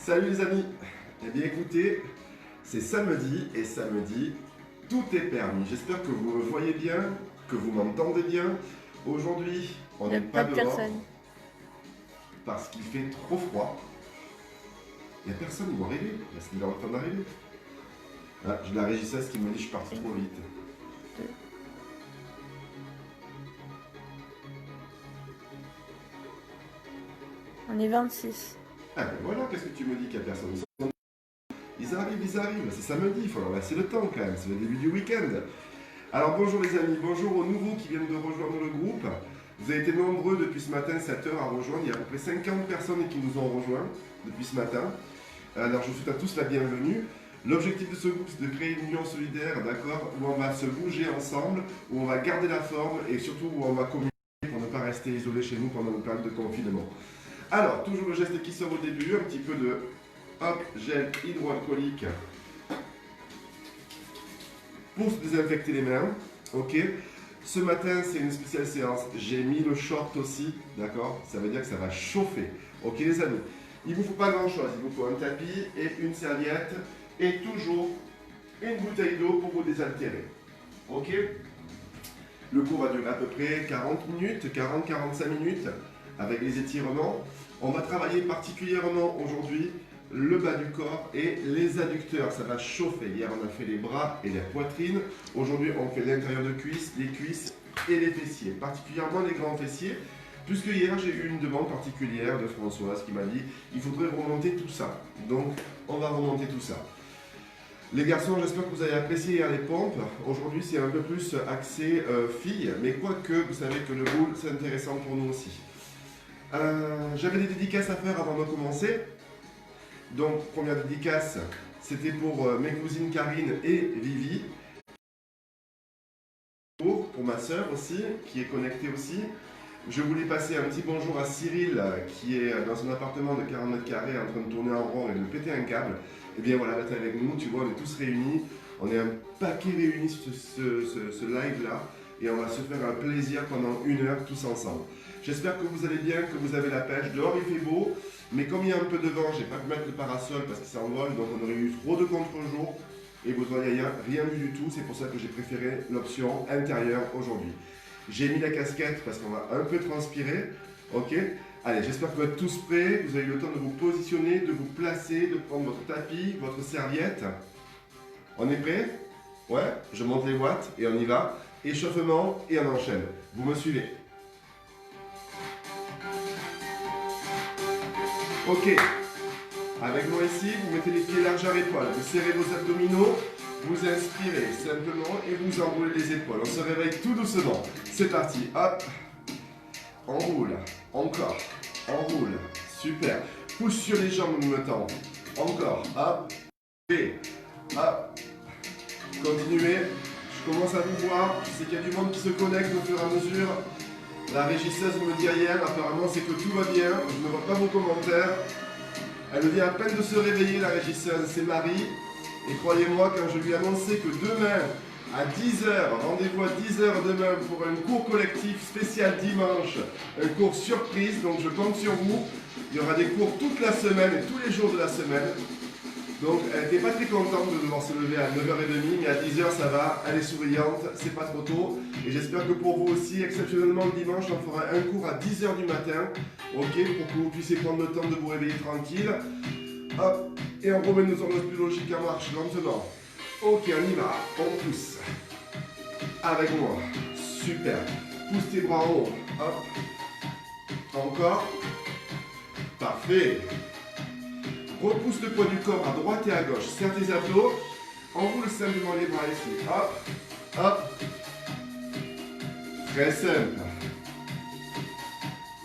Salut les amis. Eh bien écoutez, c'est samedi et samedi, tout est permis. J'espère que vous me voyez bien, que vous m'entendez bien. Aujourd'hui, on Il n'y n'est a pas pas de dehors personne. parce qu'il fait trop froid. Il n'y a personne, ils vont arriver, parce qu'il est en train d'arriver. Ah, j'ai la régisseuse qui me dit que je suis parti trop vite. On est 26. Ah ben voilà, qu'est-ce que tu me dis qu'il n'y a personne? Ils arrivent, c'est samedi, il faut leur laisser le temps quand même, c'est le début du week-end. Alors bonjour les amis, bonjour aux nouveaux qui viennent de rejoindre le groupe. Vous avez été nombreux depuis ce matin, 7 heures à rejoindre. Il y a à peu près 50 personnes qui nous ont rejoints depuis ce matin. Alors je vous souhaite à tous la bienvenue. L'objectif de ce groupe, c'est de créer une union solidaire, d'accord, où on va se bouger ensemble, où on va garder la forme et surtout où on va communiquer pour ne pas rester isolé chez nous pendant une période de confinement. Alors, toujours le geste qui sort au début, un petit peu de gel hydroalcoolique pour se désinfecter les mains, ok. Ce matin, c'est une spéciale séance. J'ai mis le short aussi, d'accord. Ça veut dire que ça va chauffer, ok les amis. Il ne vous faut pas grand-chose. Il vous faut un tapis et une serviette et toujours une bouteille d'eau pour vous désaltérer, ok. Le cours va durer à peu près 40 minutes, 40-45 minutes avec les étirements. On va travailler particulièrement aujourd'hui le bas du corps et les adducteurs, ça va chauffer. Hier on a fait les bras et la poitrine. Aujourd'hui on fait l'intérieur de cuisse, les cuisses et les fessiers, particulièrement les grands fessiers. Puisque hier j'ai eu une demande particulière de Françoise qui m'a dit il faudrait remonter tout ça. Donc on va remonter tout ça. Les garçons, j'espère que vous avez apprécié hier les pompes. Aujourd'hui c'est un peu plus axé filles, mais quoique vous savez que le boule c'est intéressant pour nous aussi. J'avais des dédicaces à faire avant de commencer. Donc, première dédicace, c'était pour mes cousines Karine et Vivi. Pour ma soeur aussi, qui est connectée aussi. Je voulais passer un petit bonjour à Cyril, qui est dans son appartement de 40 mètres carrés en train de tourner en rond et de péter un câble. Et bien voilà, d'être avec nous, tu vois, on est tous réunis. On est un paquet réunis sur ce live-là. Et on va se faire un plaisir pendant 1 heure tous ensemble. J'espère que vous allez bien, que vous avez la pêche. Dehors il fait beau, mais comme il y a un peu de vent, j'ai pas pu mettre le parasol parce qu'il s'envole, donc on aurait eu trop de contre-jours et vous n'auriez rien vu du tout. C'est pour ça que j'ai préféré l'option intérieure aujourd'hui. J'ai mis la casquette parce qu'on va un peu transpirer, ok. Allez, j'espère que vous êtes tous prêts, vous avez eu le temps de vous positionner, de vous placer, de prendre votre tapis, votre serviette. On est prêt? Ouais, je monte les watts et on y va. Échauffement et on enchaîne. Vous me suivez? Ok. Avec moi ici, vous mettez les pieds larges à l'épaule. Vous serrez vos abdominaux. Vous inspirez simplement et vous enroulez les épaules. On se réveille tout doucement. C'est parti. Hop. On roule. Encore. On roule. Super. Pousse sur les jambes en même temps. Encore. Hop. Et hop. Continuez. Je commence à vous voir. Je sais qu'il y a du monde qui se connecte au fur et à mesure. La régisseuse me dit rien. Apparemment, c'est que tout va bien. Je ne vois pas vos commentaires. Elle vient à peine de se réveiller, la régisseuse. C'est Marie. Et croyez-moi, quand je lui ai annoncé que demain, à 10 h, rendez-vous à 10 h demain pour un cours collectif spécial dimanche, un cours surprise, donc je compte sur vous. Il y aura des cours toute la semaine et tous les jours de la semaine. Donc elle n'était pas très contente de devoir se lever à 9 h 30, mais à 10 h ça va, elle est souriante, c'est pas trop tôt. Et j'espère que pour vous aussi, exceptionnellement le dimanche, on fera un cours à 10 h du matin, ok, pour que vous puissiez prendre le temps de vous réveiller tranquille. Hop, et on remet nos horloges biologiques en marche lentement. Ok, on y va, on pousse. Avec moi, super. Pousse tes bras en haut, hop. Encore. Parfait. Repousse le poids du corps à droite et à gauche. Serre tes abdos. Enroule simplement les bras ici. Hop, hop. Très simple.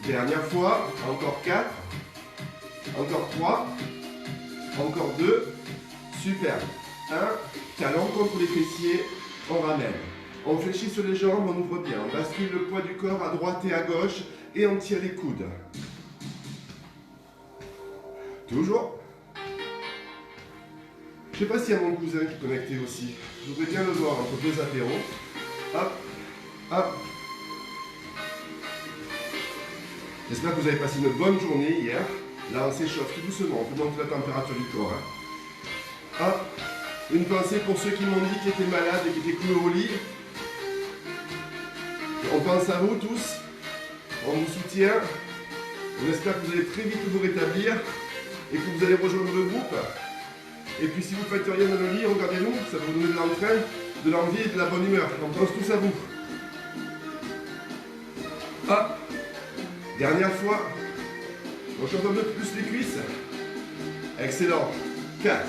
Dernière fois. Encore 4. Encore 3. Encore 2. Super. 1. Talon contre les fessiers. On ramène. On fléchit sur les jambes. On ouvre bien. On bascule le poids du corps à droite et à gauche. Et on tire les coudes. Toujours. Je ne sais pas s'il y a mon cousin qui est connecté aussi. Je voudrais bien le voir entre deux apéros. Hop, hop. J'espère que vous avez passé une bonne journée hier. Là, on s'échauffe tout doucement, on peut monter la température du corps. Hein. Hop. Une pensée pour ceux qui m'ont dit qu'ils étaient malades et qui étaient cloués au lit. On pense à vous tous. On vous soutient. On espère que vous allez très vite vous rétablir et que vous allez rejoindre le groupe. Et puis si vous ne faites rien dans le lit, regardez-nous, ça va vous donner de l'entrain, de l'envie et de la bonne humeur. On pense tous à vous. Hop. Dernière fois. On chauffe un peu plus les cuisses. Excellent. 4,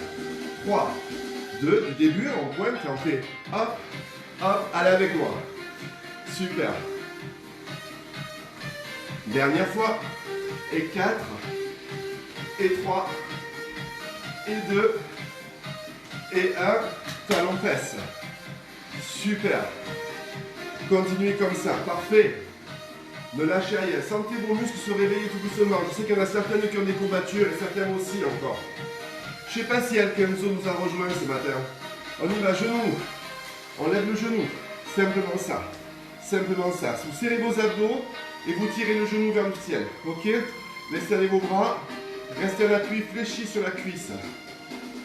3, 2, du début, on pointe et on fait hop, hop, allez avec moi. Super. Dernière fois. Et 4, et 3, et 2, et 1, talon fesse. Super. Continuez comme ça, parfait. Ne lâchez rien, sentez vos muscles se réveiller tout doucement. Je sais qu'il y en a certaines qui ont des courbatures et certaines aussi encore. Je ne sais pas si Alkenzo nous a rejoint ce matin. On y va, genou. On lève le genou. Simplement ça. Simplement ça. Vous serrez vos abdos et vous tirez le genou vers le ciel. Ok? Laissez aller vos bras. Restez en appui fléchi sur la cuisse.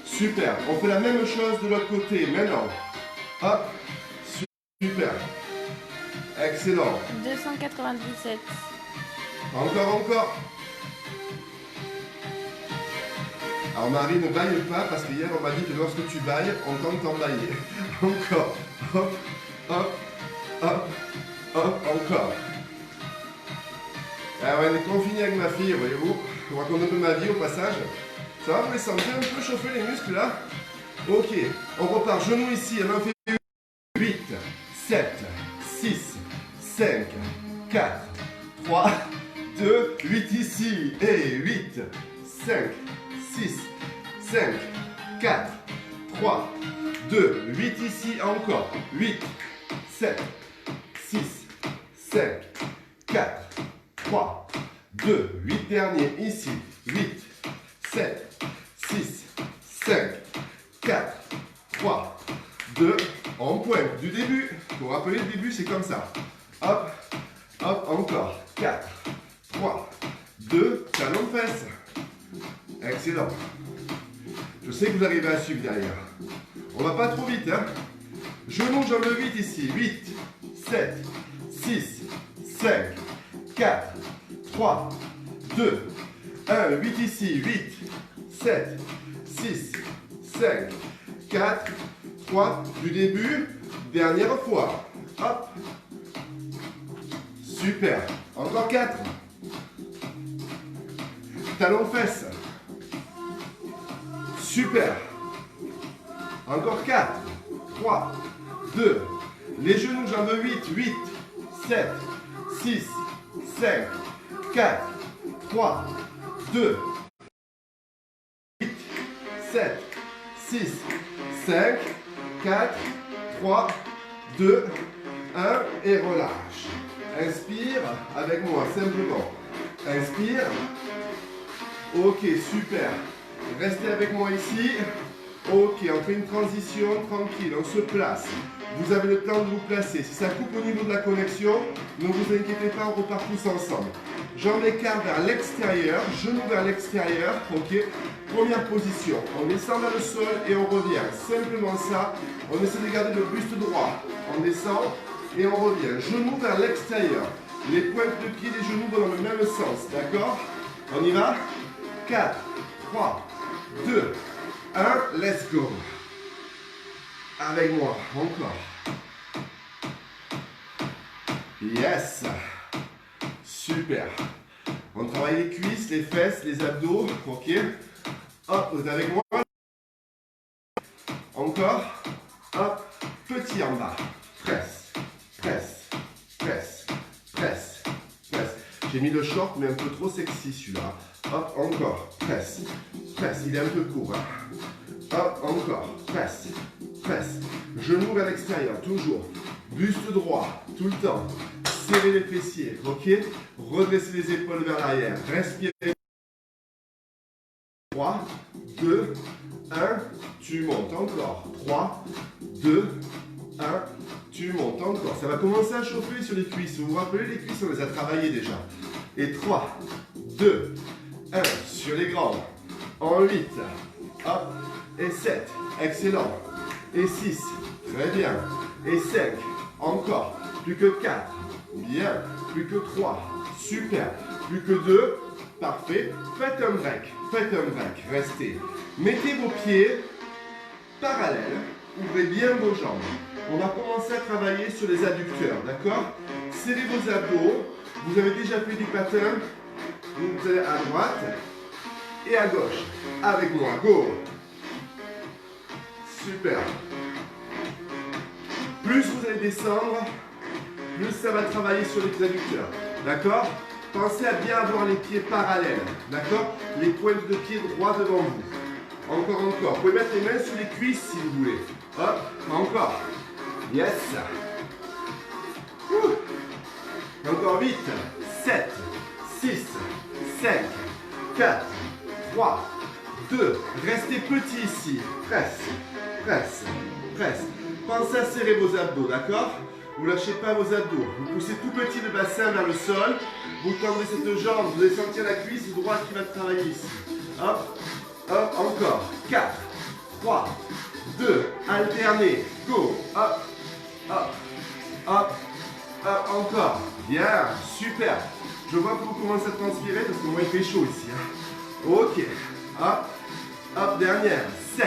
Super. On fait la même chose de l'autre côté. Maintenant. Hop. Super. Excellent. 297. Encore. Alors Marie, ne baille pas parce qu'hier on m'a dit que lorsque tu bailles, on t'entend bailler. Encore. Hop, hop, hop, hop, encore. Ah ouais, on est confiné avec ma fille, voyez-vous. On raconte un peu ma vie au passage. Ça va, vous les sentez un peu chauffer les muscles là? Ok, on repart. Genou ici, on en fait 8, 7, 6, 5, 4, 3, 2, 8 ici. Et 8, 5, 6, 5, 4, 3, 2, 8 ici, encore. 8, 7, 6, 5, 4, 3, 2, 8 derniers ici. 8, 7, 6, 5, 4, 3, 2, on pointe du début. Pour rappeler le début, c'est comme ça. Hop, hop, encore. 4, 3, 2, talon de fesse. Excellent. Je sais que vous arrivez à suivre derrière. On va pas trop vite, hein. Genou, jambe 8 ici. 8, 7, 6, 5, 4, 3, 2, 1. 8 ici. 8, 7, 6, 5, 4, 3. Du début. Dernière fois. Hop. Super. Encore 4. Talon fesse. Super. Encore 4, 3, 2. Les genoux, jambes 8, 8, 7, 6, 5, 4, 3, 2, 8, 7, 6, 5, 4, 3, 2, 1 et relâche. Inspire avec moi simplement. Inspire. Ok, super. Restez avec moi ici. Ok, on fait une transition tranquille, on se place. Vous avez le temps de vous placer. Si ça coupe au niveau de la connexion, ne vous inquiétez pas, on repart tous ensemble. Jambes écart vers l'extérieur, genoux vers l'extérieur. Ok, première position. On descend vers le sol et on revient. Simplement ça. On essaie de garder le buste droit. On descend et on revient. Genoux vers l'extérieur. Les pointes de pied des genoux vont dans le même sens. D'accord? On y va? 4, 3, 2, 1, let's go. Avec moi, encore. Yes. Super. On travaille les cuisses, les fesses, les abdos. Ok. Hop, vous êtes avec moi. Encore. Hop. Petit en bas. Presse. Presse. Presse. Presse. Presse. J'ai mis le short, mais un peu trop sexy celui-là. Hop, encore. Presse. Presse. Il est un peu court. Hein. Hop, encore. Presse. Presse. Genou vers l'extérieur. Toujours. Buste droit. Tout le temps. Serrez les fessiers. Ok. Redressez les épaules vers l'arrière. Respirez. 3, 2, 1. Tu montes encore. 3, 2, 1. Tu montes encore. Ça va commencer à chauffer sur les cuisses. Vous vous rappelez, les cuisses, on les a travaillées déjà. Et 3, 2, 1. 1 sur les grandes. En 8. Hop. Et 7. Excellent. Et 6. Très bien. Et 5. Encore. Plus que 4. Bien. Plus que 3. Super. Plus que 2. Parfait. Faites un break. Faites un break. Restez. Mettez vos pieds parallèles. Ouvrez bien vos jambes. On va commencer à travailler sur les adducteurs. D'accord? Serrez vos abdos. Vous avez déjà fait du patin. Vous allez à droite et à gauche. Avec moi. Go. Super. Plus vous allez descendre, plus ça va travailler sur les adducteurs. D'accord? Pensez à bien avoir les pieds parallèles. D'accord? Les pointes de pied droits devant vous. Encore, encore. Vous pouvez mettre les mains sur les cuisses si vous voulez. Hop, encore. Yes. Encore 8, 7, 6, 5, 4, 3, 2. Restez petit ici. Presse, presse, presse. Pensez à serrer vos abdos, d'accord? Vous ne lâchez pas vos abdos. Vous poussez tout petit le bassin vers le sol. Vous tendez cette jambe. Vous allez sentir la cuisse droite qui va travailler ici. Hop, hop, encore. 4, 3, 2. Alternez. Go. Hop, hop, hop, hop. Encore. Bien. Super. Je vois que vous commencez à transpirer parce que moi il fait chaud ici. Ok. Hop, hop. Dernière. 5,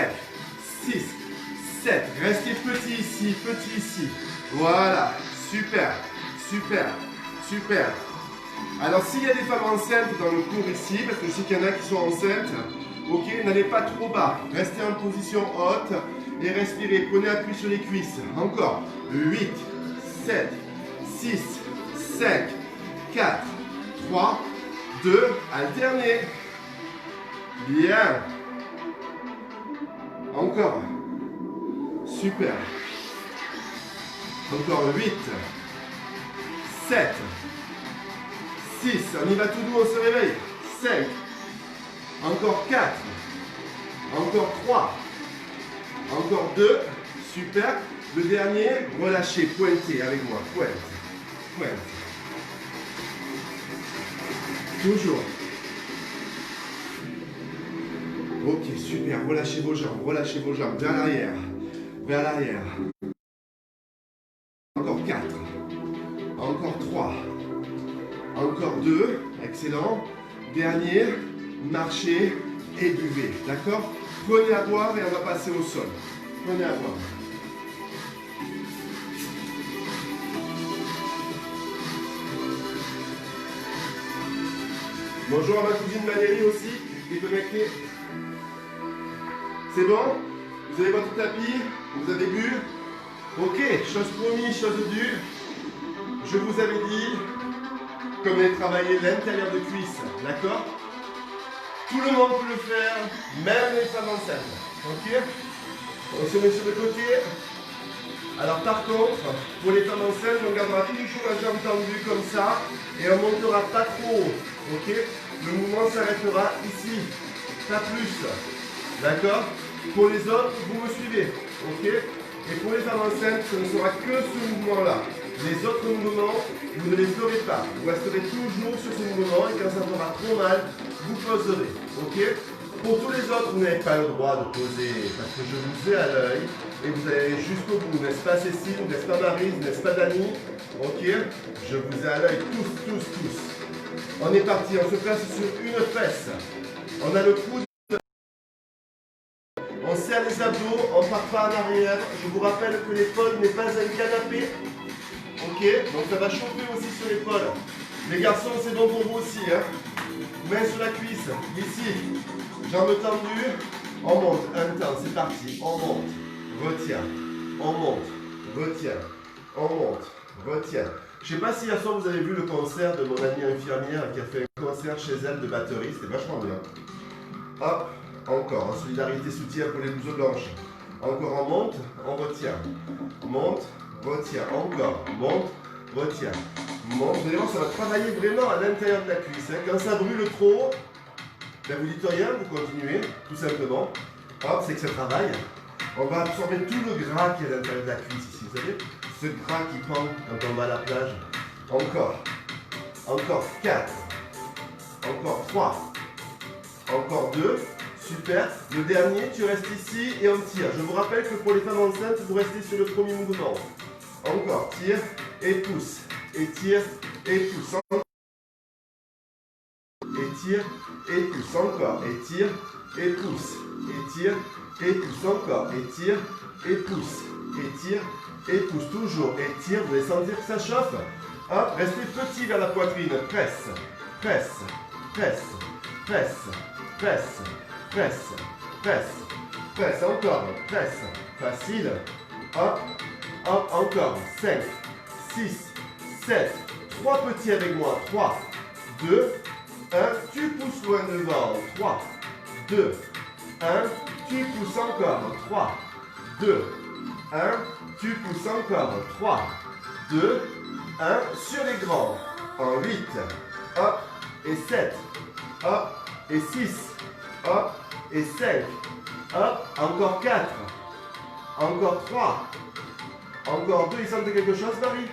6, 7. Restez petit ici, petit ici. Voilà. Super, super, super. Alors, s'il y a des femmes enceintes dans le cours ici, parce que je sais qu'il y en a qui sont enceintes, ok, n'allez pas trop bas. Restez en position haute et respirez. Prenez appui sur les cuisses. Encore. 8, 7, 6, 5, 4, 3, 2. Alternez. Bien. Encore. Super. Encore 8, 7, 6, on y va tout doux, on se réveille. 5, encore 4, encore 3, encore 2, super. Le dernier, relâchez, pointez avec moi, pointe, pointe. Toujours. Ok, super, relâchez vos jambes, vers l'arrière, vers l'arrière. Encore 4, encore 3, encore 2, excellent. Dernier, marchez et buvez, d'accord? Prenez à boire et on va passer au sol. Prenez à boire. Bonjour à ma cousine Valérie aussi, qui est connectée. C'est bon? Vous avez votre tapis? Vous avez bu? Ok, chose promise, chose due. Je vous avais dit qu'on allait travailler l'intérieur de cuisse, d'accord? Tout le monde peut le faire, même les femmes enceintes. Ok? On se met sur le côté. Alors par contre, pour les femmes enceintes, on gardera toujours la jambe tendue comme ça et on ne montera pas trop haut. Ok? Le mouvement s'arrêtera ici, pas plus. D'accord? Pour les autres, vous me suivez. Ok? Et pour les femmes enceintes, ce ne sera que ce mouvement-là. Les autres mouvements, vous ne les ferez pas. Vous resterez toujours sur ce mouvement et quand ça fera trop mal, vous poserez. Ok? Pour tous les autres, vous n'avez pas le droit de poser parce que je vous ai à l'œil et vous allez jusqu'au bout. N'est-ce pas Cécile? N'est-ce pas Maryse? N'est-ce pas Dani? Ok? Je vous ai à l'œil tous, tous, tous. On est parti. On se place sur une fesse. On a le coude. On serre les abdos, on ne part pas en arrière. Je vous rappelle que l'épaule n'est pas un canapé. Ok? Donc ça va chauffer aussi sur l'épaule. Les garçons, c'est bon pour vous aussi. Hein? Main sur la cuisse. Ici. Jambes tendues. On monte. Un temps. C'est parti. On monte. Retiens. On monte. Retiens. On monte. Retiens. Je ne sais pas si hier soir vous avez vu le concert de mon amie infirmière qui a fait un concert chez elle de batterie. C'était vachement bien. Hop. Encore, en solidarité, soutien pour les blouses blanches. Encore, on monte, on retient. Monte, retient. Encore, monte, retient. Monte. Vous allez voir, ça va travailler vraiment à l'intérieur de la cuisse. Hein. Quand ça brûle trop, ben vous dites rien, vous continuez, tout simplement. Hop, c'est que ça travaille. On va absorber tout le gras qui est à l'intérieur de la cuisse ici. Vous savez, ce gras qui pend quand on va à la plage. Encore. Encore 4. Encore 3. Encore 2. Super. Le dernier, tu restes ici et on tire. Je vous rappelle que pour les femmes enceintes, vous restez sur le premier mouvement. Encore. Tire et pousse. Et tire et pousse. Et tire et pousse. Encore. Et tire et pousse. Et tire et pousse. Encore. Et tire et pousse. Et tire et pousse. Toujours. Et tire. Vous allez sentir que ça chauffe. Hop. Restez petit vers la poitrine. Presse. Presse. Presse. Presse. Presse. Presse. Presse. Presse. Encore. Presse. Facile. Hop. Hop. Encore. 5, 6, 7. 3 petits avec moi. 3, 2, 1. Tu pousses loin devant. 3, 2, 1. Tu pousses encore. 3, 2, 1. Tu pousses encore. 3, 2, 1. Sur les grands. En 8. Hop. Et 7. Hop. Et 6. Hop. Et 5. Hop. Encore 4. Encore 3. Encore 2. Ils sentent quelque chose, Marie?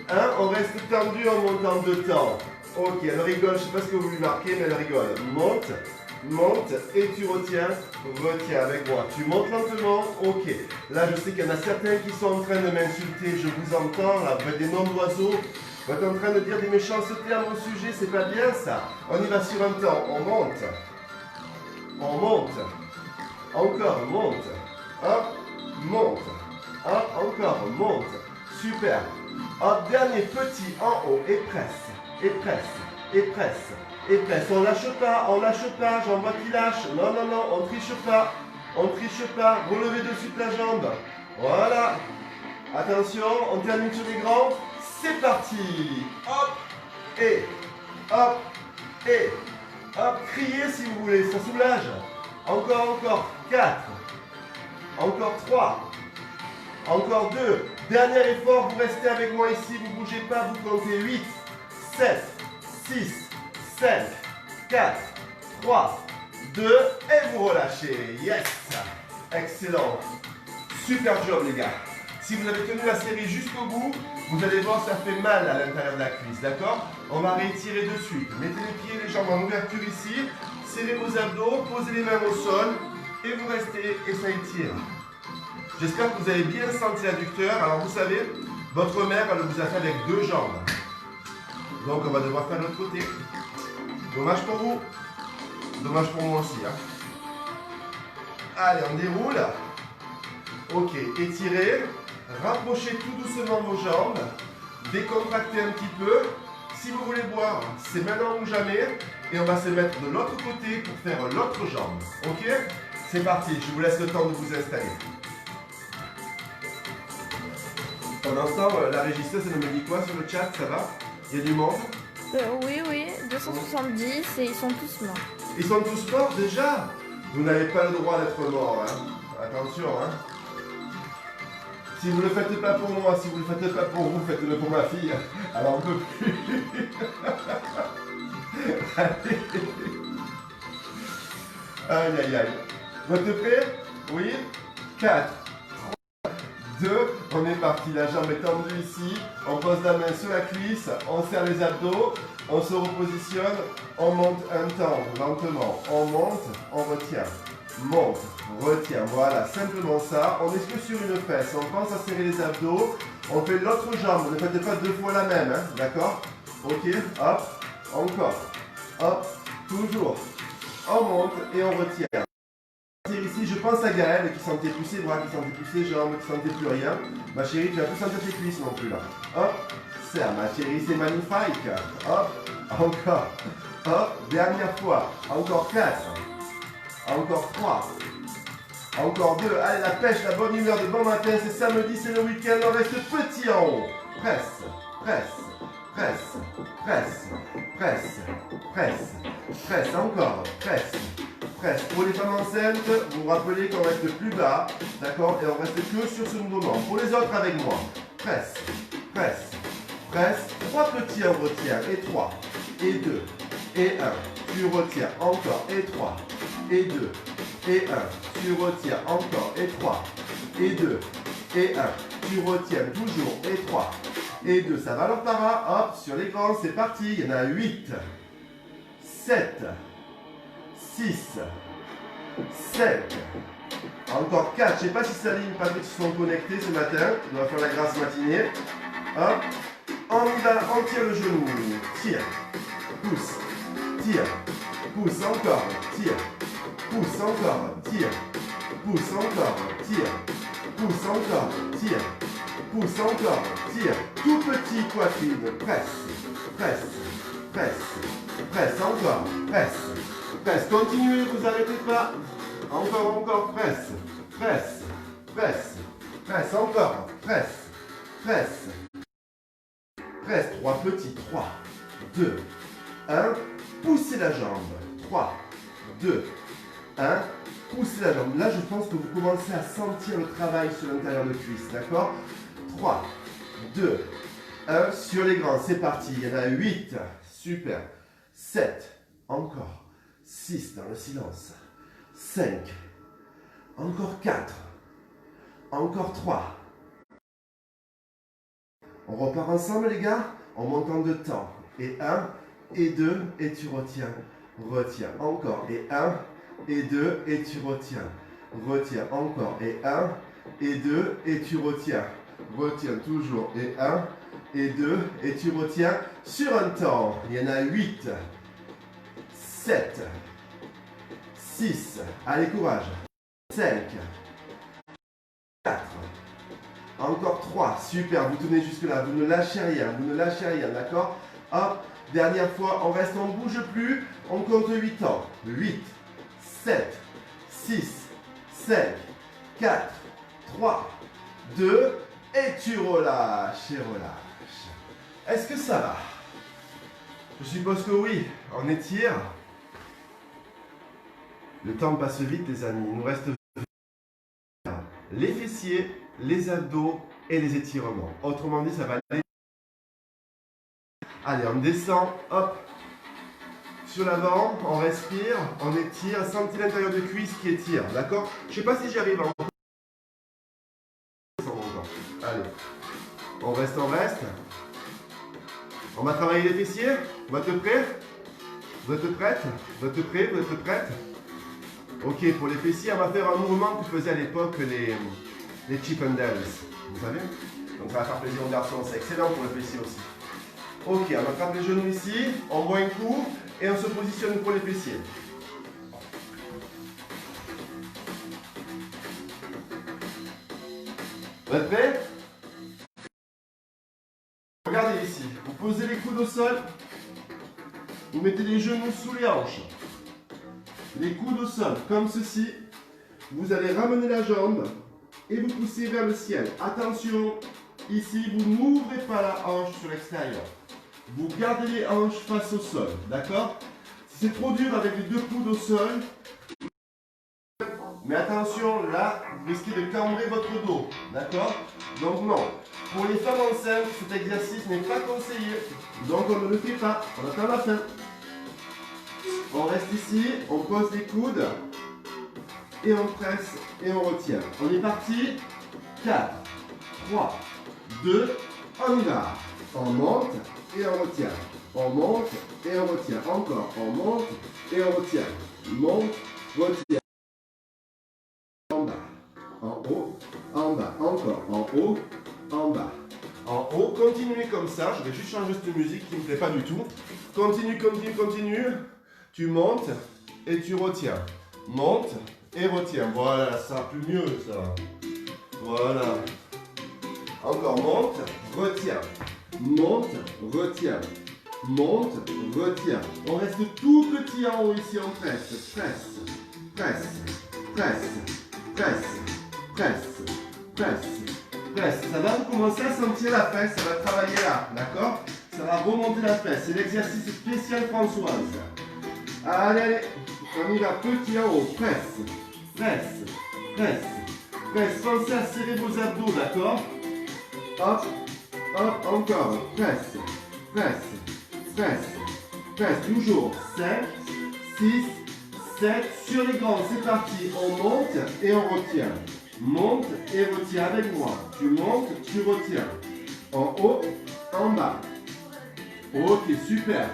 1. On reste tendu en montant de temps. Ok, elle rigole. Je ne sais pas ce que vous lui marquez, mais elle rigole. Monte. Monte. Et tu retiens. Retiens avec moi. Tu montes lentement. Ok. Là, je sais qu'il y en a certains qui sont en train de m'insulter. Je vous entends, là, avec des noms d'oiseaux. Vous êtes en train de dire des méchancetés à mon sujet. C'est pas bien, ça. On y va sur un temps. On monte. On monte. Encore, monte. Hop, monte. Hop, encore, monte. Super. Hop, dernier petit en haut. Et presse. Et presse. Et presse. Et presse. On lâche pas. On lâche pas. J'en vois qui lâche. Non, non, non. On triche pas. On triche pas. Relevez dessus de la jambe. Voilà. Attention. On termine sur les grands. C'est parti. Hop. Et. Hop. Et. Hop. Criez si vous voulez. Ça soulage. Encore, encore. 4. Encore 3. Encore 2. Dernier effort, vous restez avec moi ici, vous ne bougez pas, vous comptez 8, 7, 6, 5, 4, 3, 2 et vous relâchez. Yes! Excellent. Super job les gars. Si vous avez tenu la série jusqu'au bout, vous allez voir ça fait mal à l'intérieur de la cuisse, d'accord? On va réétirer de suite. Mettez les pieds et les jambes en ouverture ici, serrez vos abdos, posez les mains au sol et vous restez et ça étire. J'espère que vous avez bien senti l'adducteur. Alors vous savez, votre mère, elle vous a fait avec 2 jambes. Donc on va devoir faire de l'autre côté. Dommage pour vous. Dommage pour moi aussi. Hein. Allez, on déroule. Ok, étirez. Rapprochez tout doucement vos jambes. Décontractez un petit peu. Si vous voulez boire, c'est maintenant ou jamais. Et on va se mettre de l'autre côté pour faire l'autre jambe. Ok? C'est parti, je vous laisse le temps de vous installer. Pendant ce temps, la régisseuse, elle me dit quoi sur le chat? Ça va? Il y a du monde? Oui, oui, 270 et ils sont tous morts. Ils sont tous morts déjà? Vous n'avez pas le droit d'être mort, hein? Attention, hein? Si vous ne le faites pas pour moi, si vous ne le faites pas pour vous, faites-le pour ma fille. Alors on ne peut plus. Aïe, aïe, aïe. Vous êtes prêts? Oui? 4. 2, on est parti, la jambe est tendue ici, on pose la main sur la cuisse, on serre les abdos, on se repositionne, on monte un temps, lentement, on monte, on retient, monte, retient, voilà, simplement ça, on est que sur une fesse, on pense à serrer les abdos, on fait l'autre jambe, ne faites pas 2 fois la même, hein, d'accord? Ok, hop, encore, hop, toujours, on monte et on retient. Ici, je pense à Gaëlle qui sentait plus ses bras, qui sentait plus ses jambes, qui sentait plus rien. Ma chérie, tu vas plus sentir tes cuisses non plus là. Hop, serre, ma chérie, c'est magnifique. Hop, encore. Hop, dernière fois. Encore 4. Encore 3. Encore 2. Allez, la pêche, la bonne humeur de bon matin, c'est samedi, c'est le week-end, on reste petit en haut. Presse, presse, presse, presse, presse, presse, presse, encore, presse. Presse. Pour les femmes enceintes, vous vous rappelez qu'on reste plus bas, d'accord? Et on reste que sur ce mouvement. Pour les autres, avec moi. Presse, presse, presse. 3 petits, on retient. Et 3, et 2, et 1. Tu retiens encore. Et 3, et 2, et 1. Tu retiens encore. Et 3, et 2, et 1. Tu retiens toujours. Et 3, et 2. Ça va alors para. Hop, sur les grands, c'est parti. Il y en a 8, 7, 6, 6, 5, encore 4. Je ne sais pas si Saline et Patrick se sont connectés ce matin. On va faire la grasse matinée. Hop. On y va, on tire le genou. Tire. Pousse. Tire. Pousse encore. Tire. Pousse encore. Tire. Pousse encore. Tire. Pousse encore. Tire. Pousse encore. Tire. Tout petit poitrine. Presse. Presse. Presse. Presse. Encore. Presse. Presse. Continuez, vous n'arrêtez pas. Encore, encore. Presse. Presse. Presse. Presse. Encore. Presse. Presse. Presse. 3 petits. 3, 2, 1. Poussez la jambe. 3, 2, 1. Poussez la jambe. Là, je pense que vous commencez à sentir le travail sur l'intérieur de cuisse. D'accord? 3, 2, 1. Sur les grands. C'est parti. Il y en a 8. Super. 7. Encore. 6 dans le silence. 5. Encore 4. Encore 3. On repart ensemble, les gars, en montant de temps. Et 1, et 2, et tu retiens. Retiens. Encore. Et 1, et 2, et tu retiens. Retiens. Encore. Et 1, et 2, et tu retiens. Retiens toujours. Et 1, et 2, et tu retiens. Sur un temps, il y en a 8, 7, 6. Allez, courage. 5, 4. Encore 3, super, vous tenez jusque là, vous ne lâchez rien, d'accord? Hop, dernière fois, on reste, on ne bouge plus, on compte 8 ans. 8, 7, 6, 5, 4, 3, 2, et tu relâches, et relâches. Est-ce que ça va? Je suppose que oui, on étire. Le temps passe vite, les amis, il nous reste les fessiers, les abdos et les étirements. Autrement dit, ça va aller. Allez, on descend, hop, sur l'avant, on respire, on étire, sentez l'intérieur de cuisse qui étire, d'accord? Je ne sais pas si j'y arrive encore. Allez, on reste, on reste. On va travailler les fessiers. Vous êtes prêts? Vous êtes prêtes? Vous êtes prêts? Vous êtes prêtes? Ok, pour les fessiers, on va faire un mouvement que faisaient à l'époque les Chip and Dales. Vous savez? Donc ça va faire plaisir aux garçons, c'est excellent pour le fessier aussi. Ok, on attrape les genoux ici, on boit un coup et on se positionne pour les fessiers. Vous êtes prêts? Regardez ici, vous posez les coudes au sol, vous mettez les genoux sous les hanches. Les coudes au sol, comme ceci. Vous allez ramener la jambe et vous poussez vers le ciel. Attention, ici, vous n'ouvrez pas la hanche sur l'extérieur. Vous gardez les hanches face au sol, d'accord? Si c'est trop dur avec les deux coudes au sol, mais attention, là, vous risquez de cambrer votre dos, d'accord? Donc non. Pour les femmes enceintes, cet exercice n'est pas conseillé. Donc on ne le fait pas, on attend la fin. On reste ici, on pose les coudes et on presse et on retient. On est parti. 4, 3, 2, on y va. On monte et on retient. On monte et on retient. Encore, on monte et on retient. Monte, retient. En bas, en haut, en bas. Encore, en haut, en bas. En haut, continuez comme ça. Je vais juste changer cette musique qui ne me plaît pas du tout. Continue, continue, continue. Tu montes et tu retiens. Monte et retiens. Voilà, ça va plus mieux ça. Voilà. Encore monte, retiens. Monte, retiens. Monte, retiens. On reste tout petit en haut ici, on presse. Presse, presse, presse, presse, presse, presse, presse. Ça va, vous commencer à sentir la fesse, ça va travailler là, d'accord? Ça va remonter la fesse. C'est l'exercice spécial Françoise. Allez, allez, on y va, petit en haut, presse, presse, presse, presse, pensez à serrer vos abdos, d'accord? Hop, hop, encore, presse, presse, presse, presse, toujours, 5, 6, 7, sur les grands, c'est parti, on monte et on retient, monte et retiens avec moi, tu montes, tu retiens, en haut, en bas, ok, super.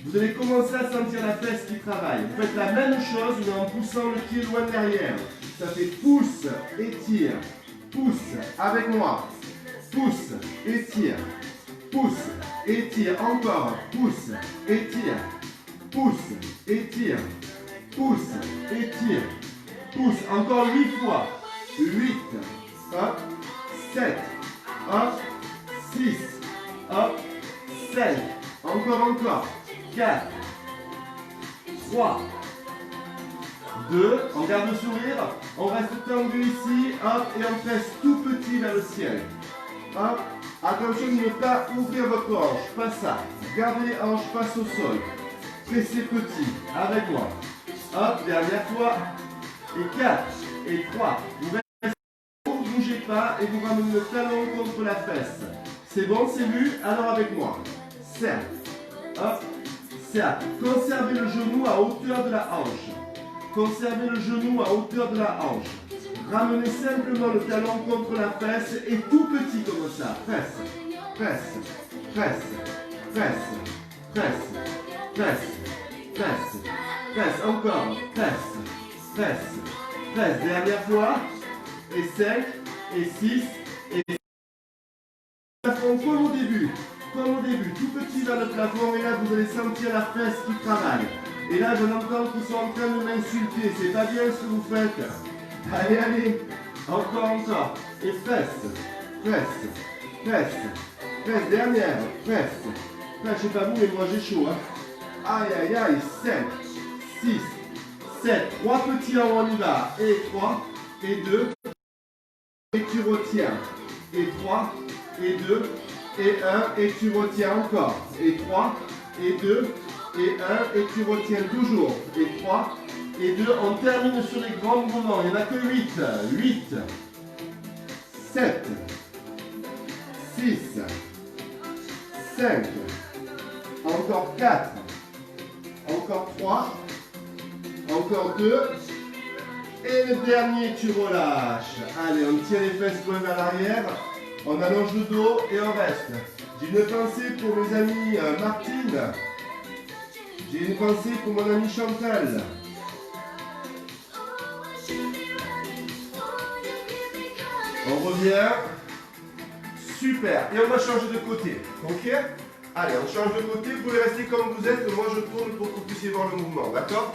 Vous allez commencer à sentir la fesse qui travaille. Vous faites la même chose, mais en poussant le pied loin derrière. Ça fait pousse, étire, pousse, avec moi. Pousse, étire, pousse, étire, encore, pousse, étire, pousse, étire, pousse, étire, pousse, encore 8 fois. 8, hop, 7, hop, 6, hop, 5, encore, 4, 3, 2, on garde le sourire, on reste tendu ici, hop, et on presse tout petit vers le ciel. Hop, attention de ne pas ouvrir votre hanche, pas ça. Gardez les hanches face au sol. Pressez petit, avec moi. Hop, dernière fois. Et 4, et 3. Vous restez, vous ne bougez pas et vous ramenez le talon contre la fesse. C'est bon, c'est vu? Alors avec moi. Serre. Hop, serre. Conservez le genou à hauteur de la hanche. Conservez le genou à hauteur de la hanche. Ramenez simplement le talon contre la fesse et tout petit comme ça. Presse, presse, presse, presse, presse, presse, presse, presse, encore, presse, presse, presse. Dernière fois. Et 5, et 6, et 7. Plafond comme au début, tout petit vers le plafond et là vous allez sentir la fesse qui travaille. Et là je l'entends qu'ils sont en train de m'insulter, c'est pas bien ce que vous faites. Allez, allez, encore, et presse, presse, presse, presse, dernière, presse, je sais pas vous mais moi j'ai chaud, hein. Aïe, aïe, aïe, 5, 6, 7, 3 petits en haut, on y va, et 3, et 2, et tu retiens, et 3, et 2, et 1, et tu retiens encore, et 3, et 2, et 1, et tu retiens toujours, et 3, et 2, on termine sur les grands mouvements, il n'y en a que 8, 8, 7, 6, 5, encore 4, encore 3, encore 2, et le dernier tu relâches. Allez, on tient les fesses loin vers l'arrière, on allonge le dos et on reste. J'ai une pensée pour mes amis Martine, j'ai une pensée pour mon ami Chantal. On revient. Super. Et on va changer de côté. Ok? Allez, on change de côté. Vous pouvez rester comme vous êtes. Moi, je tourne pour que vous puissiez voir le mouvement. D'accord?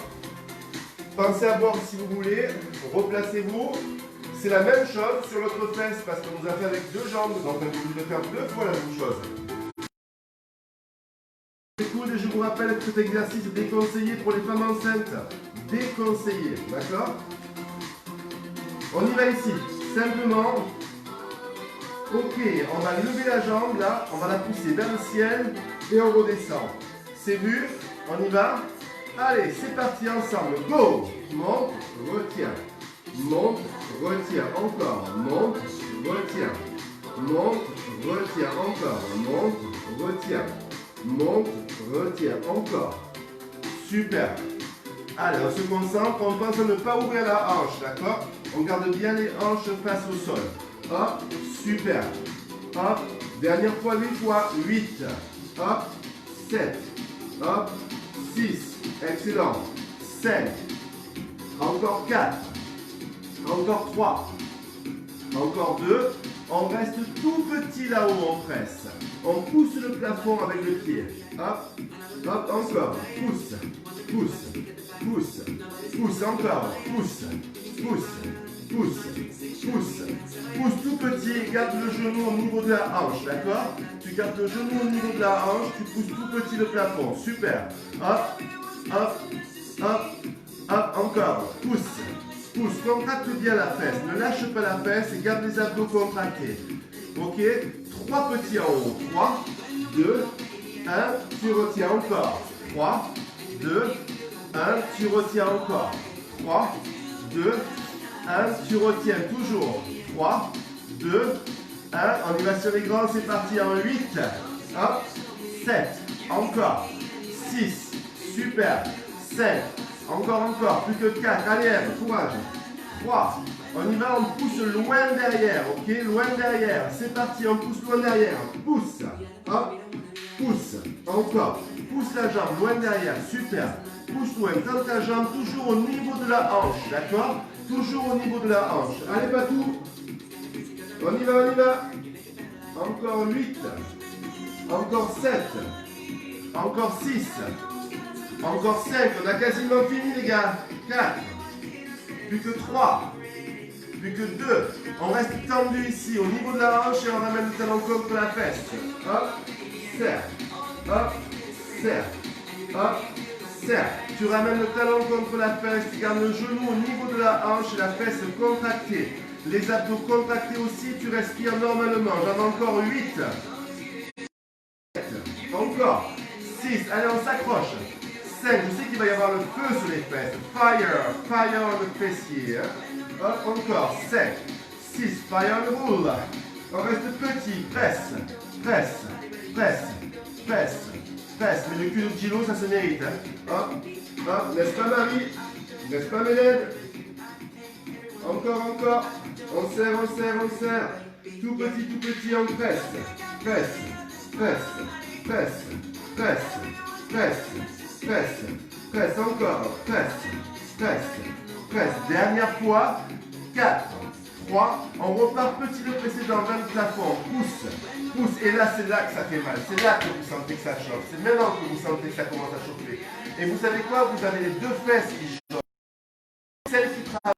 Pensez à boire si vous voulez. Replacez-vous. C'est la même chose sur l'autre fesse parce qu'on nous a fait avec 2 jambes. Donc, on est obligé de faire 2 fois la même chose. C'est cool et je vous rappelle que cet exercice est déconseillé pour les femmes enceintes. Déconseillé. D'accord? On y va ici. Simplement, ok, on va lever la jambe là, on va la pousser vers le ciel et on redescend. C'est vu? On y va? Allez, c'est parti ensemble. Go! Monte, retiens. Monte, retiens. Encore. Monte, retiens. Monte, retiens. Encore. Monte, retiens. Monte, retiens. Encore. Super. Allez, on se concentre, on pense à ne pas ouvrir la hanche, d'accord? On garde bien les hanches face au sol. Hop, super. Hop, dernière fois 8 fois. 8. Hop, 7. Hop, 6. Excellent. 5. Encore 4. Encore 3. Encore 2. On reste tout petit là-haut, on presse. On pousse le plafond avec le pied. Hop, hop, encore. Pousse, pousse, pousse, pousse, encore. Pousse, pousse, pousse, pousse, pousse tout petit. Garde le genou au niveau de la hanche, d'accord? Tu gardes le genou au niveau de la hanche, tu pousses tout petit le plafond. Super. Hop, hop, hop, hop, encore. Pousse. Pousse, contracte bien la fesse, ne lâche pas la fesse et garde les abdos contractés. Ok? 3 petits en haut. 3, 2, 1, tu retiens encore. 3, 2, 1, tu retiens encore. 3, 2, 1, tu retiens toujours. 3, 2, 1, on y va sur les grands, c'est parti en 8. Hop, 7, encore. 6, super. 5. Encore, plus que 4, allez, courage. 3, on y va, on pousse loin derrière, ok? Loin derrière, c'est parti, on pousse loin derrière. Pousse, hop, pousse, encore. pousse la jambe loin derrière, super. Pousse loin, tente ta jambe toujours au niveau de la hanche, d'accord? Toujours au niveau de la hanche. Allez, Patou. On y va, on y va. Encore 8. Encore 7. Encore 6. Encore 5. On a quasiment fini, les gars. 4. Plus que 3. Plus que 2. On reste tendu ici, au niveau de la hanche, et on ramène le talon contre la fesse. Hop, serre. Hop, serre. Hop, serre. Tu ramènes le talon contre la fesse, tu gardes le genou au niveau de la hanche et la fesse contractée. Les abdos contractés aussi, tu respires normalement. J'en ai encore 8. 7. Encore. 6. Allez, on s'accroche. 5. Je sais qu'il va y avoir le feu sur les fesses. Fire. Fire on the fessier. Hop, encore. 7. 6. Fire on the roll. On reste petit. Presse. Presse. Presse. Presse. Presse. Mais le cul de kilo, ça se mérite. Hop. Hop. N'est-ce pas, Marie? N'est-ce pas, Mélène? Encore, encore. On serre, on serre, on serre. Tout petit, on presse. Presse, presse, presse, presse, presse, presse, presse, encore. Presse, presse, presse. Dernière fois. 4, 3. On repart petit le précédent vers le plafond. Pousse, pousse. Et là, c'est là que ça fait mal. C'est là que vous sentez que ça chauffe. C'est maintenant que vous sentez que ça commence à chauffer. Et vous savez quoi? Vous avez les deux fesses qui chauffent. Celle qui travaille.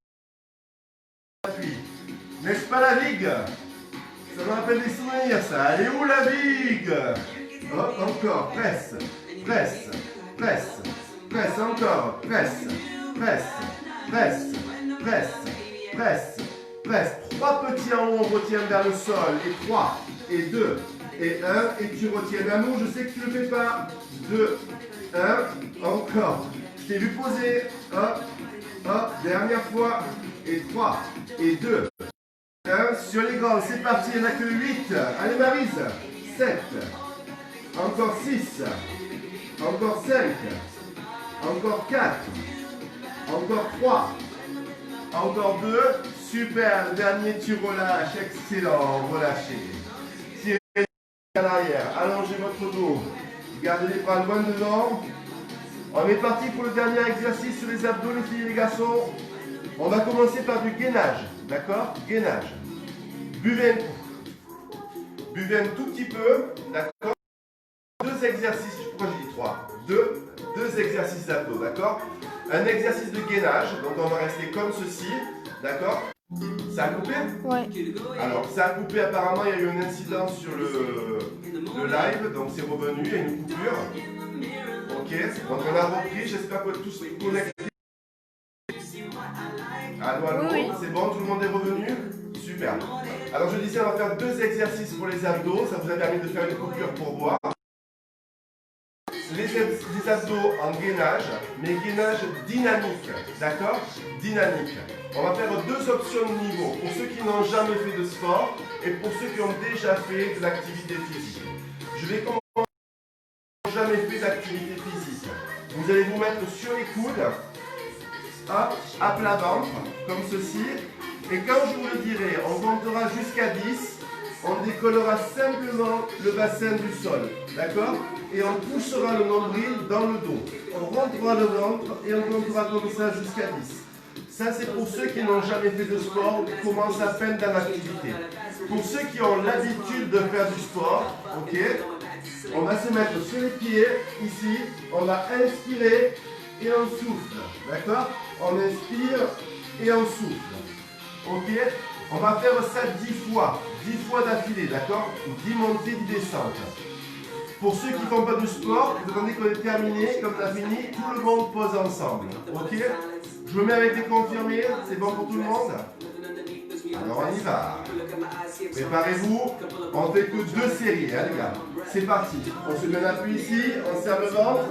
N'est-ce pas la vigue? Ça me rappelle des souvenirs, ça. Elle est où la vigue? Hop, encore. Presse, presse, presse, presse, encore. Presse, presse, presse, presse, presse, presse. 3 petits en haut, on retient vers le sol. Et 3, et 2, et 1, et tu retiens. L'amour, je sais que tu ne le fais pas. 2, 1, encore. Je t'ai vu poser. Hop, hop, dernière fois. Et 3, et 2. 1, sur les grands, c'est parti, il n'y en a que 8. Allez Maryse, 7. Encore 6. Encore 5. Encore 4. Encore 3. Encore 2. Super, le dernier tu relâches, excellent, relâchez. Tirez à l'arrière, allongez votre dos. Gardez les bras loin devant. On est parti pour le dernier exercice sur les abdos, les filles et les garçons. On va commencer par du gainage, d'accord? Gainage. Buvez un coup. Buvez un tout petit peu, d'accord? 2 exercices, pourquoi j'ai dit 3? 2 exercices d'abdos, d'accord? Un exercice de gainage, donc on va rester comme ceci, d'accord? Ça a coupé? Ouais. Alors, ça a coupé, apparemment, il y a eu un incident sur le live, donc c'est revenu, il y a une coupure. Ok, donc on a repris, j'espère que tous sont connectés. Allô, allô, oui. C'est bon, tout le monde est revenu? Super. Alors je disais, on va faire 2 exercices pour les abdos, ça vous a permis de faire une coupure pour boire. Les abdos en gainage, mais gainage dynamique, d'accord? Dynamique. On va faire 2 options de niveau, pour ceux qui n'ont jamais fait de sport et pour ceux qui ont déjà fait de l'activité physique. Je vais commencer par ceux qui n'ont jamais fait d'activité physique. Vous allez vous mettre sur les coudes, hop, à plat ventre, comme ceci. Et quand je vous le dirai, on comptera jusqu'à 10, on décollera simplement le bassin du sol, d'accord? Et on poussera le nombril dans le dos. On rentrera le ventre et on comptera comme ça jusqu'à 10. Ça, c'est pour ceux qui n'ont jamais fait de sport ou qui commencent à peine dans l'activité. Pour ceux qui ont l'habitude de faire du sport, ok, on va se mettre sur les pieds, ici, on va inspirer et on souffle, d'accord? On inspire et on souffle, ok? On va faire ça 10 fois d'affilée, d'accord? 10 montées, 10 descentes. Pour ceux qui ne font pas de sport, vous attendez qu'on ait terminé, comme on a fini, tout le monde pose ensemble, ok? Je me mets avec les confirmés, c'est bon pour tout le monde? Alors on y va. Préparez-vous, on fait que 2 séries, hein, les gars. C'est parti. On se met un appui ici, on serre le ventre.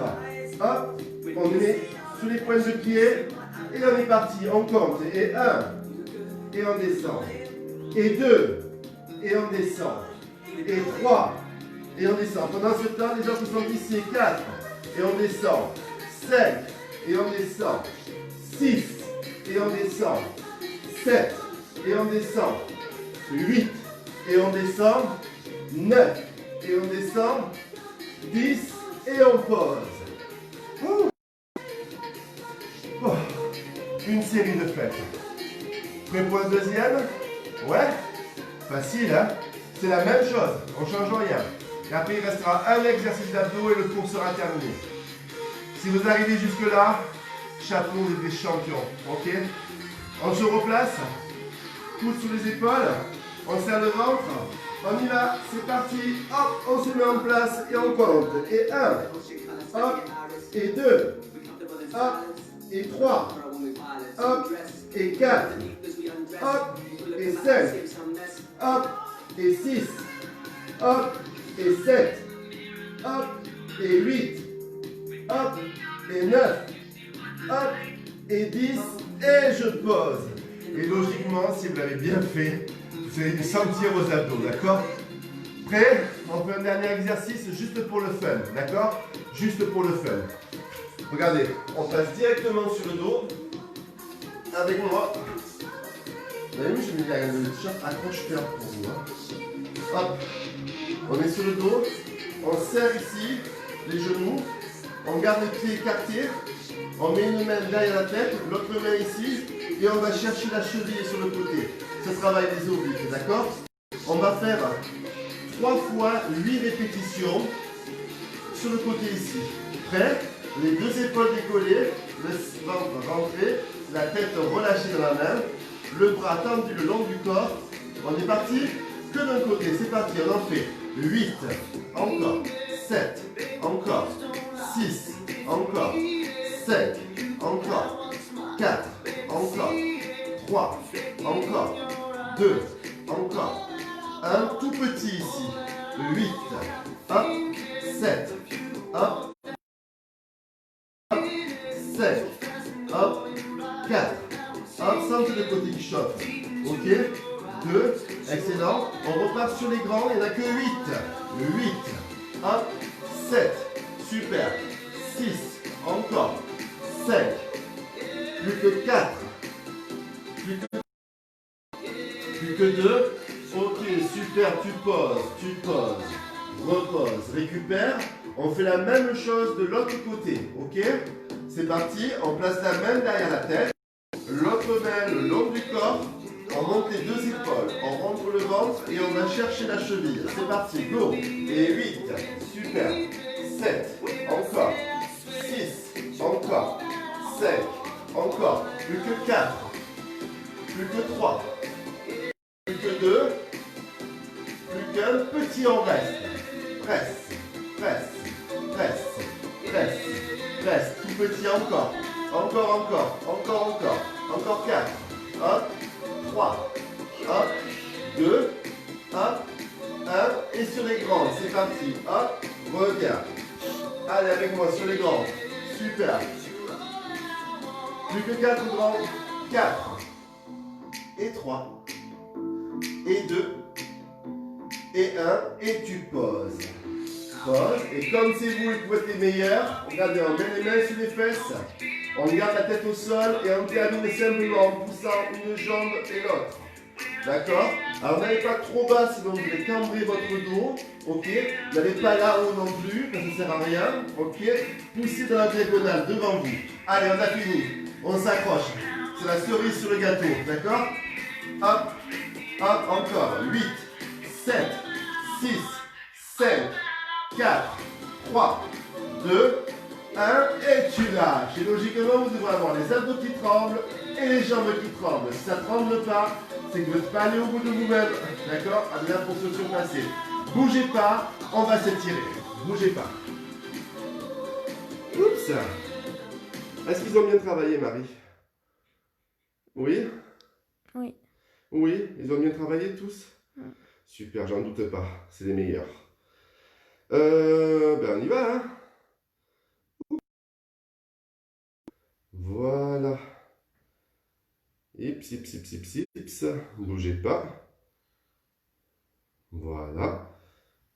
Hop, on met sous les pointes de pied. Et on est parti, on compte. Et 1, et on descend. Et 2, et on descend. Et 3, et on descend. Pendant ce temps, les gens se sont ici. 4, et on descend. 5, et on descend. 6, et on descend. 7, et on descend. 8, et on descend. 9, et on descend. 10, et on pose. Ouh. Oh. Une série de fêtes. Prêt pour le deuxième? Ouais? Facile, hein? C'est la même chose, on ne change rien. Et après, il restera un exercice d'abdos et le cours sera terminé. Si vous arrivez jusque-là, chapeau, vous êtes des champions, ok? On se replace, coude sous les épaules, on serre le ventre, on y va, c'est parti, hop, on se met en place et on compte. Et 1, hop, et 2, hop, et 3, hop, et 4, hop, et 5, hop, et 6, hop, et 7, hop, et 8, hop, et 9, hop, et 10, et je pose. Et logiquement, si vous l'avez bien fait, vous allez sentir vos abdos, d'accord? Prêt? On fait un dernier exercice juste pour le fun, d'accord? Juste pour le fun. Regardez, on passe directement sur le dos. Avec moi. Vous avez vu, j'ai mis le t-shirt accroche-cœur pour vous. Hein. Hop, on est sur le dos. On serre ici les genoux. On garde les pieds écartés. On met une main derrière la tête, l'autre main ici. Et on va chercher la cheville sur le côté. Ça travaille les obliques, d'accord? On va faire 3 fois 8 répétitions sur le côté ici. Prêt? Les deux épaules décollées, le ventre rentré, la tête relâchée dans la main, le bras tendu le long du corps. On est parti que d'un côté. C'est parti, on en fait 8, encore, 7, encore, 6, encore, 5, encore, 4, encore, 3, encore, 2, encore, un tout petit ici, 8, hop, 7, hop, 5, hop, 4, hop, sentez le côté qui chauffe, ok, 2, excellent, on repart sur les grands, il n'y en a que 8, 8, hop, 7, super, 6, encore, 5, plus que 4, plus que 2, ok, super, tu poses, reposes, récupère, on fait la même chose de l'autre côté, ok? C'est parti, on place la main derrière la tête, l'autre main le long du corps, on monte les deux épaules, on rentre le ventre et on va chercher la cheville. C'est parti, go! Et 8, super, 7, encore, 6, encore, 5, encore, plus que 4, plus que 3, plus que 2, plus qu'un petit on reste. Presse, presse, presse, presse, presse, tout petit encore, encore 4, hop, 3, hop, 2, hop, 1, et sur les grands, c'est parti, hop, reviens, allez avec moi sur les grands, super, plus que 4 grands, 4, et 3, et 2, et 1, et tu poses. Pose, et comme c'est vous et que vous êtes les meilleurs, regardez, on met les mains sur les fesses, on garde la tête au sol et on termine simplement en poussant une jambe et l'autre. D'accord? Alors n'allez pas trop bas sinon vous allez cambrer votre dos, ok? N'allez pas là-haut non plus, parce que ça ne sert à rien, ok? Poussez dans la diagonale devant vous. Allez, on a fini, on s'accroche. C'est la cerise sur le gâteau, d'accord? Hop, hop, encore, 8, 7, 6, 5, 4, 3, 2, 1, et tu lâches. Et logiquement, vous devrez avoir les abdos qui tremblent et les jambes qui tremblent. Si ça ne tremble pas, c'est que vous n'êtes pas allé au bout de vous-même. D'accord? À bien pour se surpasser. Bougez pas, on va s'étirer. Bougez pas. Oups. Est-ce qu'ils ont bien travaillé, Marie? Oui? Oui. Oui, ils ont bien travaillé tous? Super, j'en doute pas. C'est les meilleurs. Ben on y va, hein? Voilà. Ips, ips, ips, ips, ips. Bougez pas. Voilà.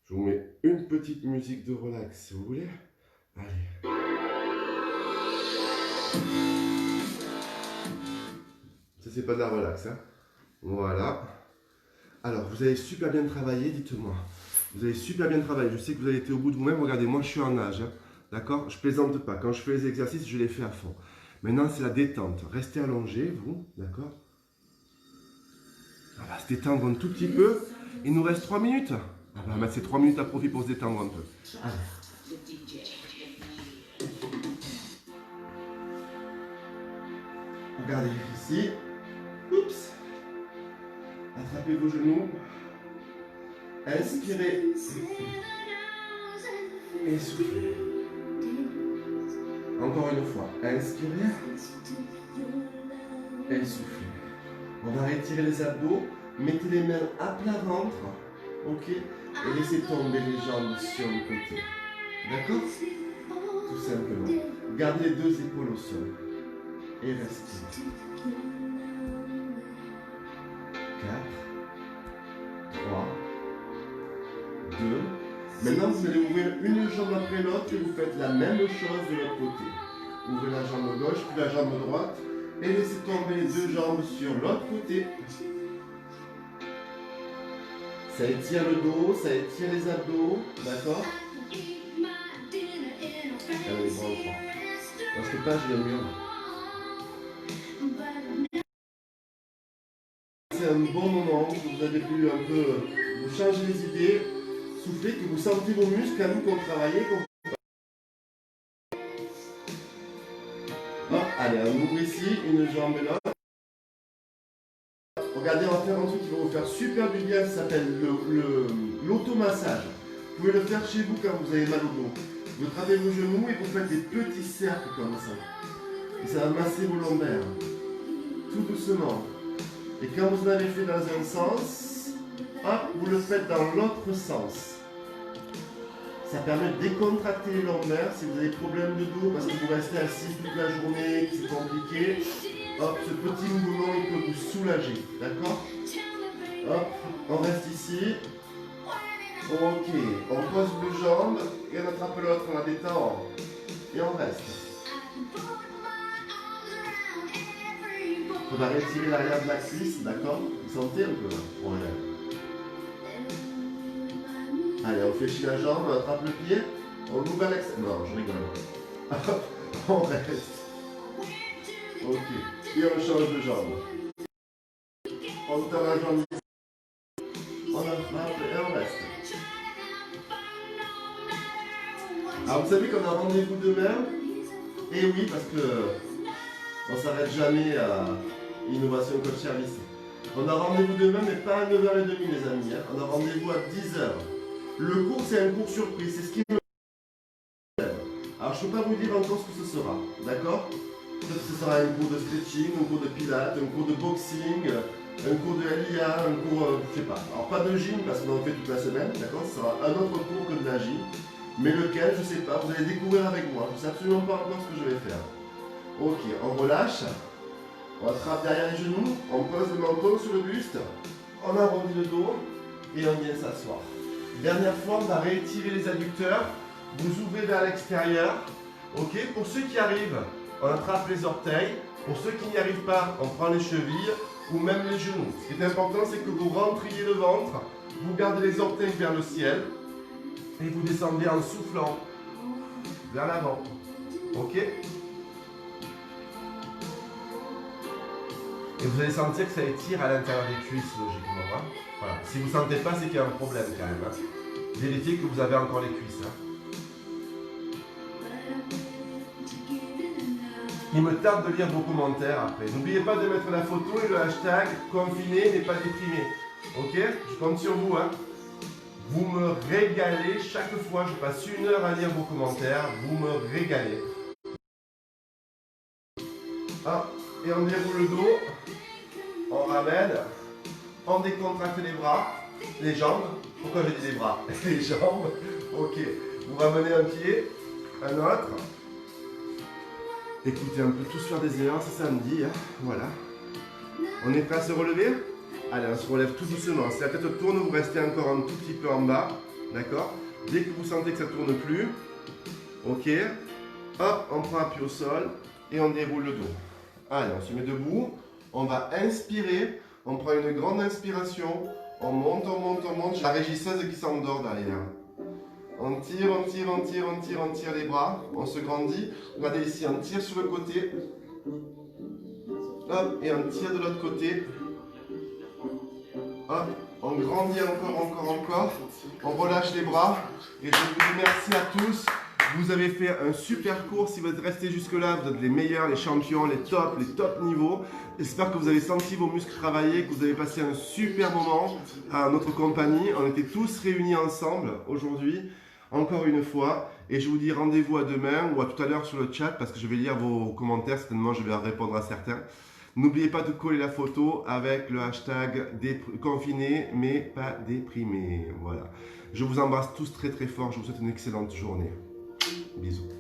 Je vous mets une petite musique de relax, si vous voulez. Allez. Ça, c'est pas de la relax, hein? Voilà. Alors, vous avez super bien travaillé, dites-moi. Vous avez super bien travaillé. Je sais que vous avez été au bout de vous-même. Regardez, moi je suis en nage. Hein. D'accord? Je plaisante pas. Quand je fais les exercices, je les fais à fond. Maintenant, c'est la détente. Restez allongé, vous. D'accord? On va se détendre un tout petit peu. Il nous reste 3 minutes. On va mettre ces 3 minutes à profit pour se détendre un peu. Allez. Regardez ici. Oups. Attrapez vos genoux. Inspirez. Et soufflez. Encore une fois. Inspirez. Et soufflez. On va retirer les abdos. Mettez les mains à plat ventre. Ok. Et laissez tomber les jambes sur le côté. D'accord? Tout simplement. Gardez les deux épaules au sol. Et respirez. 4, 3, 2. Maintenant, vous allez ouvrir une jambe après l'autre et vous faites la même chose de l'autre côté. Ouvrez la jambe gauche, puis la jambe droite et laissez tomber les deux jambes sur l'autre côté. Ça étire le dos, ça étire les abdos, d'accord? Allez, grand enfant. Parce que pas, je le mur. C'est un bon moment où vous avez pu un peu vous changer les idées, souffler, que vous sentez vos muscles à vous qu'on travaillait. Allez, on ouvre ici, une jambe et l'autre. Regardez, on va faire un truc qui va vous faire super du bien, ça s'appelle l'automassage. Vous pouvez le faire chez vous quand vous avez mal au dos. Vous travaillez vos genoux et vous faites des petits cercles comme ça. Et ça va masser vos lombaires. Tout doucement. Et quand vous en avez fait dans un sens, hop, vous le faites dans l'autre sens. Ça permet de décontracter les lombaires si vous avez des problèmes de dos parce que vous restez assis toute la journée, que c'est compliqué. Hop, ce petit mouvement, il peut vous soulager. D'accord? Hop, on reste ici. Ok, on pose une jambe et on attrape l'autre, on la détend. Et on reste. On va retirer l'arrière de la cuisse, d'accord? Vous sentez un peu? Ouais. Allez, on fléchit la jambe, on attrape le pied, on ouvre à l'extérieur. Non, je rigole. On reste. Ok. Et on change de jambe. On tend la jambe ici. On attrape et on reste. Alors vous savez qu'on a rendez-vous demain? Et oui, parce que on ne s'arrête jamais à Innovation Coach Service. On a rendez-vous demain, mais pas à 9h30 les amis. Hein. On a rendez-vous à 10h. Le cours, c'est un cours surprise. C'est ce qui me... Alors, je ne peux pas vous dire encore ce que ce sera. D'accord? Peut-être que ce sera un cours de stretching, un cours de pilates, un cours de boxing, un cours de LIA, un cours, je ne sais pas. Alors, pas de gym, parce qu'on en fait toute la semaine. D'accord? Ce sera un autre cours que de la gym. Mais lequel, je ne sais pas. Vous allez découvrir avec moi. Je ne sais absolument pas encore ce que je vais faire. Ok, on relâche. On attrape derrière les genoux. On pose le menton sur le buste. On arrondit le dos. Et on vient s'asseoir. Dernière fois, on va réétirer les adducteurs. Vous ouvrez vers l'extérieur. Ok, pour ceux qui arrivent, on attrape les orteils. Pour ceux qui n'y arrivent pas, on prend les chevilles ou même les genoux. Ce qui est important, c'est que vous rentriez le ventre. Vous gardez les orteils vers le ciel. Et vous descendez en soufflant vers l'avant. Ok? Et vous allez sentir que ça étire à l'intérieur des cuisses, logiquement. Hein? Voilà. Si vous ne sentez pas, c'est qu'il y a un problème quand même. Hein? Vérifiez que vous avez encore les cuisses. Hein? Il me tarde de lire vos commentaires après. N'oubliez pas de mettre la photo et le hashtag confiné n'est pas déprimé. Ok? Je compte sur vous. Hein? Vous me régalez chaque fois. Je passe 1 heure à lire vos commentaires. Vous me régalez. Ah, et on déroule le dos. On ramène. On décontracte les bras. Les jambes. Pourquoi j'ai dit les bras? Les jambes. Ok. Vous ramenez un pied. Un autre. Écoutez, on peut tous faire des erreurs, c'est samedi, hein. Voilà. On est prêt à se relever? Allez, on se relève tout doucement. Si la tête tourne, vous restez encore un tout petit peu en bas, d'accord? Dès que vous sentez que ça ne tourne plus, ok, hop, on prend appui au sol et on déroule le dos. Allez, on se met debout, on va inspirer, on prend une grande inspiration, On monte, on monte, on monte. J'ai la régisseuse qui s'endort derrière. On tire, on tire, on tire, on tire, on tire les bras. On se grandit. Regardez ici, on tire sur le côté. Hop, et on tire de l'autre côté. Hop, on grandit encore, encore, encore. On relâche les bras. Et je vous dis merci à tous. Vous avez fait un super cours. Si vous êtes restés jusque-là, vous êtes les meilleurs, les champions, les top niveaux. J'espère que vous avez senti vos muscles travailler, que vous avez passé un super moment à notre compagnie. On était tous réunis ensemble aujourd'hui, encore une fois. Et je vous dis rendez-vous à demain ou à tout à l'heure sur le chat parce que je vais lire vos commentaires. Certainement, je vais répondre à certains. N'oubliez pas de coller la photo avec le hashtag confiné mais pas déprimé. Voilà. Je vous embrasse tous très très fort. Je vous souhaite une excellente journée. Bisous.